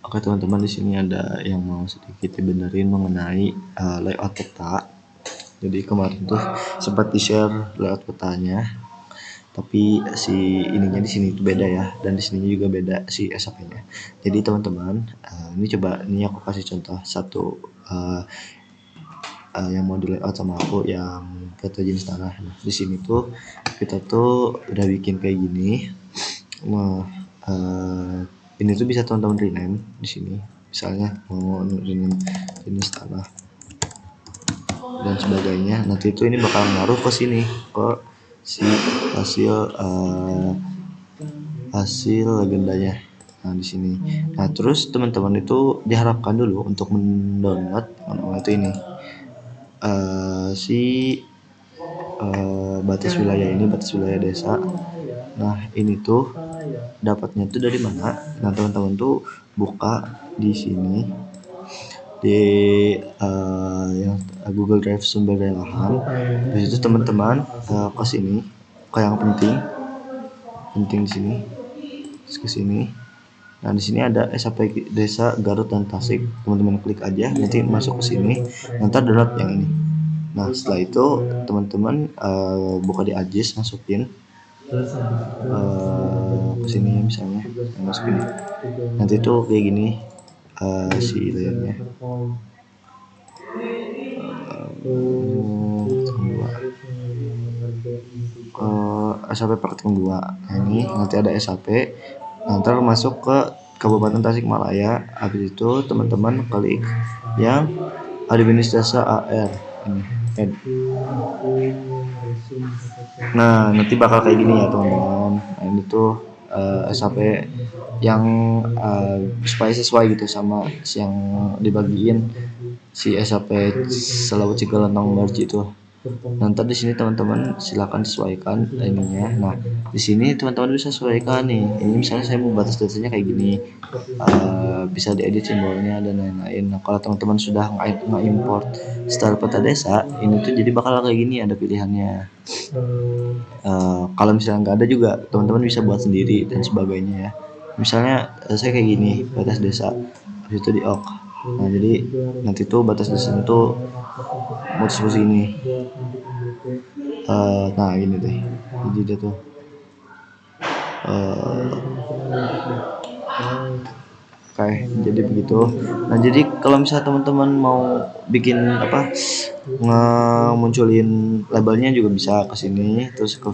Oke teman-teman, di sini ada yang mau sedikit dibenerin mengenai layout peta. Jadi kemarin tuh sempat di-share layout petanya, tapi si ininya di sini tuh beda ya, dan di sini juga beda si SAP-nya. Jadi teman-teman, ini coba ini aku kasih contoh satu yang mau di layout sama aku yang foto jenis tanah. Nah, di sini tuh kita tuh udah bikin kayak gini. Nah, ini tuh bisa teman-teman rename di sini. Misalnya mau rename jenis tanah dan sebagainya. Nanti itu ini bakal ngaruh ke sini, ke si hasil hasil legendanya. Nah, di sini. Nah, terus teman-teman itu diharapkan dulu untuk mendownload itu ini. Si batas wilayah ini, batas wilayah desa. Nah, ini tuh dapatnya tuh dari mana? Nah, teman-teman tuh buka di sini di yang Google Drive sumber daya lahan. Di situ teman-teman ke sini, ke yang penting di sini, terus ke sini. Nah, di sini ada SAP Desa Garut dan Tasik. Teman-teman klik aja, nanti masuk ke sini, nanti download yang ini. Nah, setelah itu teman-teman buka di AJIS, masukin ke sini misalnya, masukin. Nanti itu kayak gini si layarnya. SAP praktikum 2. Nah, ini nanti ada SAP. Nanti masuk ke Kabupaten Tasikmalaya. Habis itu teman-teman klik yang administrasi AR ini. Nah, nanti bakal kayak gini ya teman-teman. Nah, ini tuh SAP yang supaya sesuai gitu sama yang dibagiin si SAP Selawu Cikalentong Merge itu. Nanti di sini teman-teman silakan sesuaikan ininya. Nah, di sini teman-teman bisa sesuaikan nih. Ini misalnya saya mau batas datanya kayak gini, bisa diedit simbolnya dan lain-lain. Nah, kalau teman-teman sudah nge-import style peta desa, ini tuh jadi bakal kayak gini, ada pilihannya. Kalau misalnya nggak ada juga, teman-teman bisa buat sendiri dan sebagainya ya. Misalnya saya kayak gini, batas desa, habis itu di ok. Nah, jadi nanti tuh batas desa itu mau seperti ini. Nah, gini deh. Jadi dia tuh kayak jadi begitu. Nah, jadi kalau misalnya teman-teman mau bikin apa, munculin labelnya juga bisa ke sini, terus ke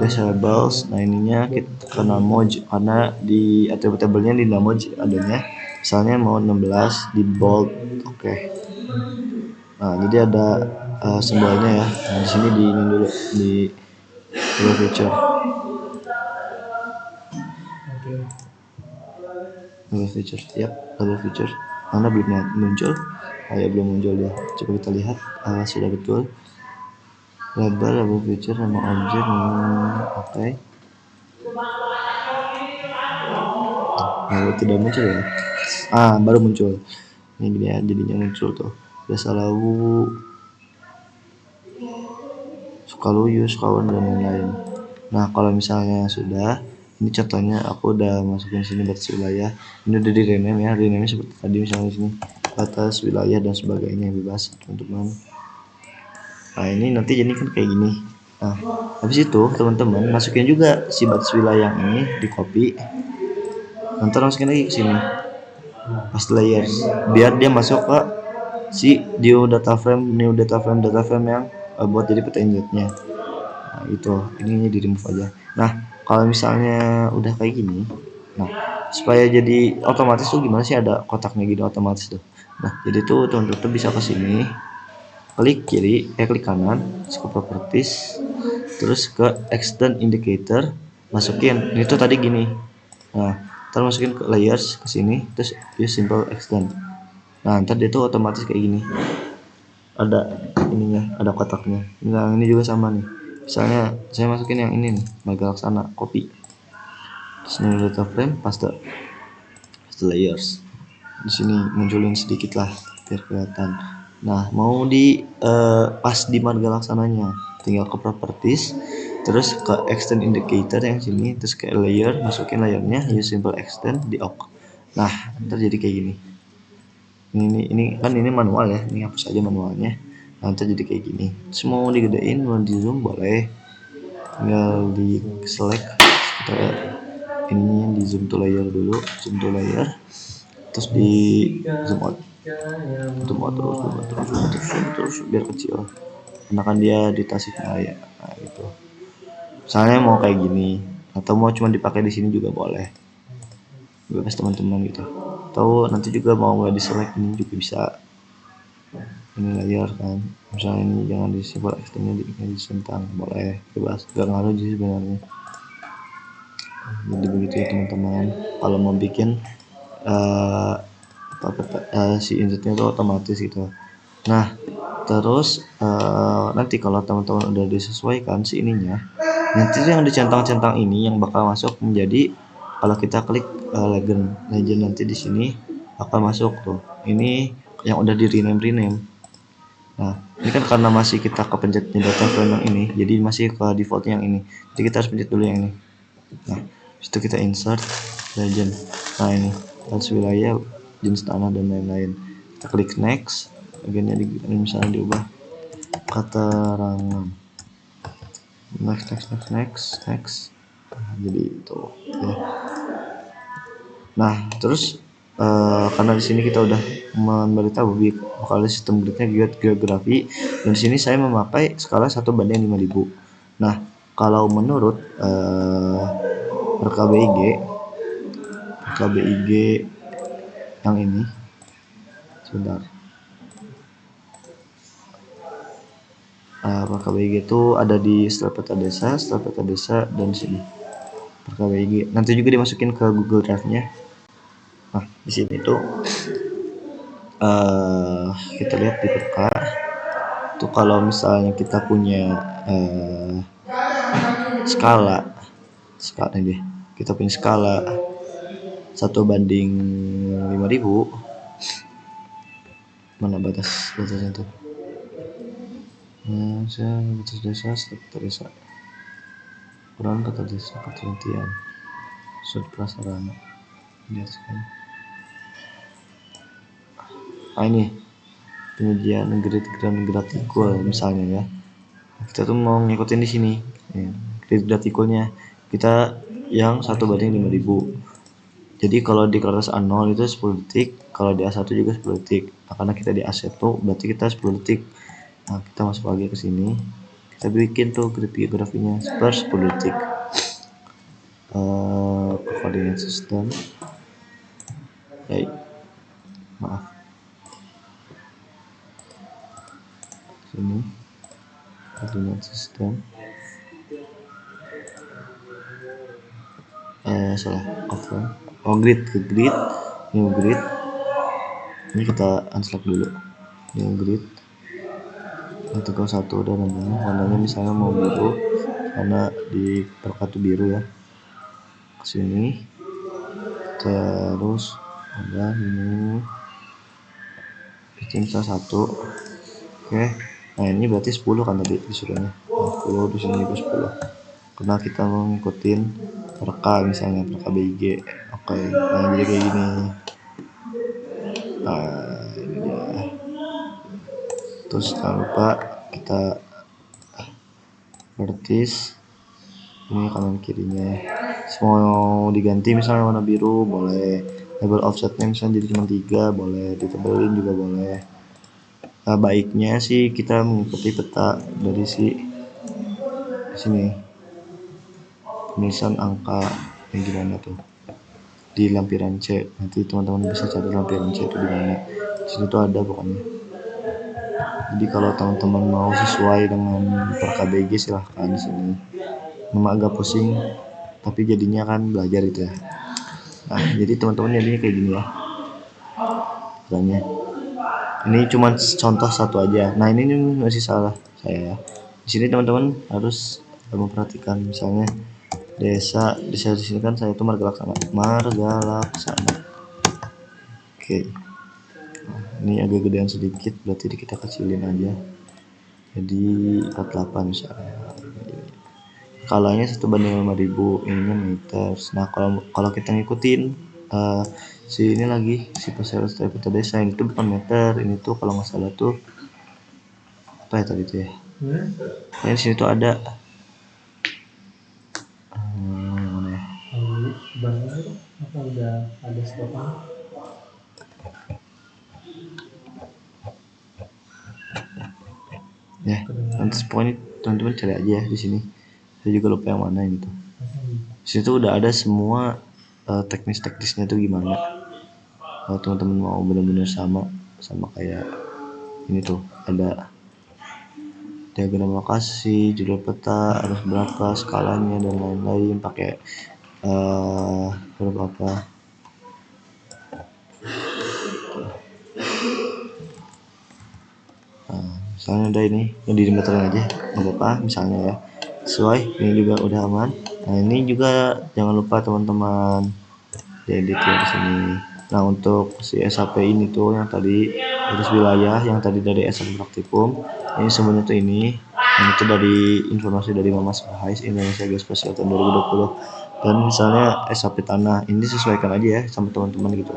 labels. Nah, ininya kita kena moj karena di attribute-nya di moj adanya. Misalnya mau 16 di bold, oke. Nah, jadi ada simbolnya ya. Nah, di sini di ini dulu di label feature. Label feature, yap, label feature. Mana belum muncul? Ya belum muncul ya. Coba kita lihat, sudah betul. Label feature, nama objek, oke. Tidak muncul ya. Baru muncul. Ini gini ya, jadinya muncul tuh. Desa Lawu, Sukaluyu, Sukawan dan lain-lain. Nah, kalau misalnya sudah, ini contohnya aku udah masukin sini batas wilayah. Ini udah di rename ya, rename seperti tadi misalnya sini batas wilayah dan sebagainya, bebas teman-teman. Nah, ini nanti jadi kan kayak gini. Nah, habis itu teman-teman masukin juga si batas wilayah ini, di copy. Nanti masukin lagi ke sini. Paste layers biar dia masuk ke si new data frame yang buat jadi peta injetnya. Nah, itu ini di remove aja. Nah, kalau misalnya udah kayak gini, nah supaya jadi otomatis tuh gimana sih, ada kotaknya gini otomatis tuh. Nah, jadi tuh teman-teman tuh bisa ke sini, klik kiri, klik kanan, ke properties, terus ke extend indicator, masukin ini tuh tadi gini. Nah, terus masukin ke layers ke sini, terus use simple extend. Nah, ntar dia tuh otomatis kayak gini, ada ininya, ada kotaknya. Nah, ini juga sama nih. Misalnya saya masukin yang ini nih, Marga Laksana, copy. Terus new data frame, paste layers. Di sini munculin sedikit lah biar kelihatan. Nah, mau di pas di Marga Laksananya, tinggal ke properties, terus ke extend indicator yang sini, terus ke layer, masukin layernya, use simple extend di ok. Nah, ntar jadi kayak gini. Ini kan ini manual ya, ini hapus aja manualnya. Nah, ntar jadi kayak gini. Terus mau digedein, mau di zoom boleh, tinggal di select kita ininya di zoom to layer dulu, zoom to layer, terus di zoom out, terus biar kecil, karena kan dia di Tasikmalaya. Nah, gitu. Misalnya mau kayak gini, atau mau cuma dipakai di sini juga boleh, bebas teman-teman gitu. Atau nanti juga mau nggak di select ini juga bisa. Ini layar kan, misalnya ini jangan disimpan eksternnya di sentang, boleh bebas, gak ngaruh sih sebenarnya. Jadi begitu ya teman-teman, kalau mau bikin si insertnya itu otomatis gitu. Nah, terus nanti kalau teman-teman udah disesuaikan si ininya, nanti yang dicentang-centang ini yang bakal masuk menjadi, kalau kita klik legend nanti di sini akan masuk tuh. Ini yang udah di rename. Nah, ini kan karena masih kita kepencet data frame yang ini, jadi masih ke defaultnya yang ini. Jadi kita harus pencet dulu yang ini. Nah, itu kita insert legend. Nah, ini garis wilayah, jenis tanah dan lain-lain. Kita klik next, bagiannya misalnya diubah keterangan. Next. Nah, jadi itu ya. Nah, terus karena di sini kita udah memberitahu bakal sistem gridnya geografi, dan di sini saya memakai skala 1:5000. Nah, kalau menurut RKBIG yang ini, sebentar, RKBIG itu ada di setelah peta desa dan sini RKBIG. Nanti juga dimasukin ke Google Drive-nya. Nah, di sini tuh kita lihat di peta tuh, kalau misalnya kita punya skala ini, kita punya skala 1:5000. Mana batasnya tuh? Batas desa, peta desa, ukuran peta desa, ketentuan sud prasarana. Lihat kan. Nah, ini penyajian grid gratikul misalnya ya. Kita tuh mau ngikutin di sini. Grid gratikulnya kita yang 1:5000. Jadi kalau di kertas A0 itu 10 detik, kalau di A1 juga 10 detik. Nah, karena kita di A1 berarti kita 10 detik. Nah, kita masuk lagi ke sini. Kita bikin tuh grafinya per 10 detik. Koordinat sistem. Maaf. Sini. Koordinat sistem. Salah. Grid. New grid. Ini kita unselect dulu. New grid. Untuk satu udah namanya, warnanya misalnya mau biru karena di perkatu biru ya. Kesini terus ada ini bikin salah satu. Oke, nah ini berarti 10 kan tadi disuruhnya. 10 di sini juga 10 karena kita mau ngikutin perka, misalnya perka BIG. Oke, nah jadi kayak gini. Nah, ini dia. Terus jangan lupa kita vertis ini kanan kirinya. Mau diganti misalnya warna biru boleh, label offsetnya misalnya jadi cuma 3 boleh, ditebelin juga boleh. Nah, baiknya sih kita mengikuti peta dari sini penulisan angka yang gimana tuh di lampiran C. Nanti teman-teman bisa cari lampiran C itu di mana. Di situ tuh ada pokoknya. Jadi kalau teman-teman mau sesuai dengan per KBG silahkan di sini. Memang agak pusing, tapi jadinya kan belajar itu ya. Nah, jadi teman-teman jadinya kayak gini ya. Caranya. Ini cuma contoh satu aja. Nah, ini masih salah saya ya. Di sini teman-teman harus memperhatikan, misalnya desa di sini kan saya itu Marga Laksana. Oke. Nah, ini agak gedean sedikit, berarti kita kecilin aja. Jadi 48 misalnya. Skalanya 1:5000, ininya meters. Nah, kalau kita ngikutin si ini lagi si Pasir Peta Desa ini tuh bukan meter, ini tuh kalau nggak salah tuh apa ya tadi tuh ya? Nah, di sini tuh ada mana ya? Apa udah ada stoknya? Ya, nanti pokoknya teman-teman cari aja ya di sini. Saya juga lupa yang mana ini tuh. Di situ udah ada semua teknis-teknisnya tuh gimana. Kalau teman-teman mau benar-benar sama kayak ini tuh ada diagram lokasi, judul peta, arus berapa, skalanya dan lain-lain pakai huruf apa. Misalnya udah ini di meterin aja nggak apa-apa misalnya ya sesuai ini juga udah aman. Nah ini juga jangan lupa teman-teman diedit ya di sini. Nah untuk si SAP ini tuh yang tadi garis wilayah yang tadi dari SAP praktikum ini semuanya tuh ini yang itu dari informasi dari Mamas Bahais Indonesia Geospasial tahun 2020 dan misalnya SAP tanah ini disesuaikan aja ya sama teman-teman gitu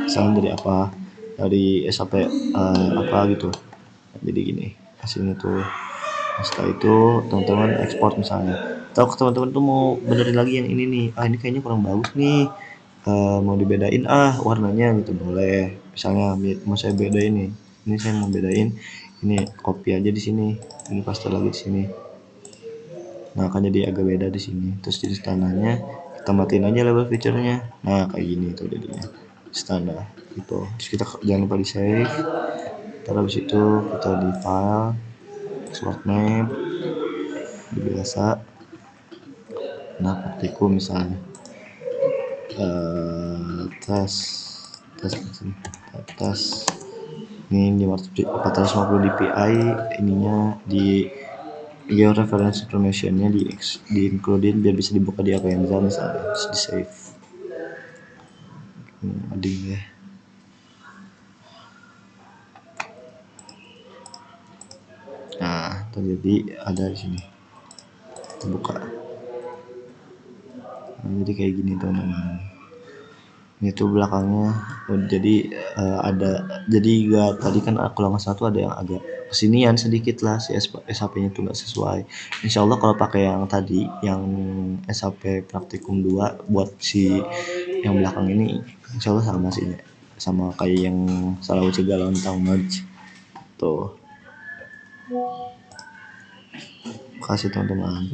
misalnya dari apa dari SAP apa gitu jadi gini hasilnya tuh. Nah, setelah itu teman-teman ekspor misalnya atau teman-teman tuh mau benerin lagi yang ini nih ini kayaknya kurang bagus nih mau dibedain warnanya gitu boleh misalnya mau saya bedain nih ini saya mau bedain ini copy aja di sini ini paste lagi di sini nah akan jadi agak beda di sini terus jenis tanahnya kita matiin aja label feature-nya nah kayak gini tuh jadinya standar gitu terus kita jangan lupa di save terus habis itu kita di file export map di biasa nah praktikum misalnya tes tes tes ini 450 dpi ininya di reference informationnya di includein biar bisa dibuka di Avanza misalnya terus di save ading ya. Nah terjadi ada di sini terbuka nah, jadi kayak gini teman-teman ini tuh belakangnya jadi ada jadi gak tadi kan kalau nggak salah tuh ada yang agak kesinian sedikit lah si SAP-nya tuh nggak sesuai. Insya Allah kalau pakai yang tadi yang SAP praktikum 2 buat si yang belakang ini Insya Allah sama sih sama kayak yang salah uci galon tahun merge tuh. Kasih teman-teman.